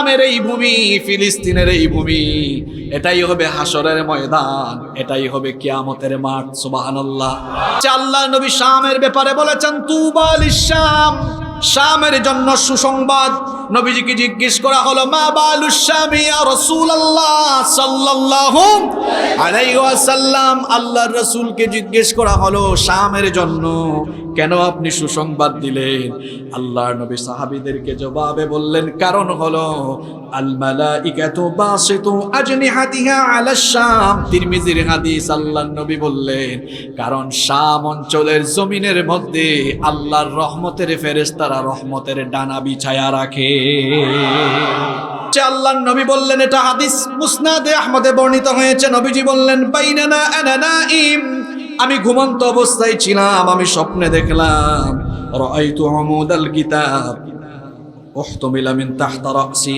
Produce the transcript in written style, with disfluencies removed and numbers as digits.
শামের এই ভূমি, ফিলিস্তিনের এই ভূমি, এটাই হবে হাসরের ময়দান, এটাই হবে কিয়ামতের মাঠ। সুবহানাল্লাহ। আল্লাহর নবী শামের ব্যাপারে বলেছেন তুবা লিশ-শাম, শামের জন্য সুসংবাদ। নবীজিকে জিজ্ঞেস করা হলো মা বালুশ শাম ইয়া রাসূলুল্লাহ সাল্লাল্লাহু আলাইহি ওয়াসাল্লাম, আল্লাহর রাসূলকে জিজ্ঞেস করা হলো শামের জন্য কেন আপনি সুসংবাদ দিলেন? আল্লাহর নবী সাহাবীদেরকে জবাবে বললেন কারণ হলো আল মালাইকাতু বাসিতু আজনিহাতিহা আলাশ শাম। তিরমিজির হাদিস। আল্লাহর নবী বললেন কারণ শাম অঞ্চলের জমিনের মধ্যে আল্লাহর রহমতের ফেরেশতারা রহমতের ডানা বিছায়া রাখে। আল্লাহর নবী বললেন, এটা হাদিস মুসনাদে আহমদে বর্ণিত হয়েছে। নবীজি বললেন বাইনানা আনা নাইম, আমি ঘুমন্ত অবস্থায় ছিলাম, আমি স্বপ্নে দেখলাম রাআইতু আমুদাল কিতাব উহতুমিলা মিন তাহতা রাসি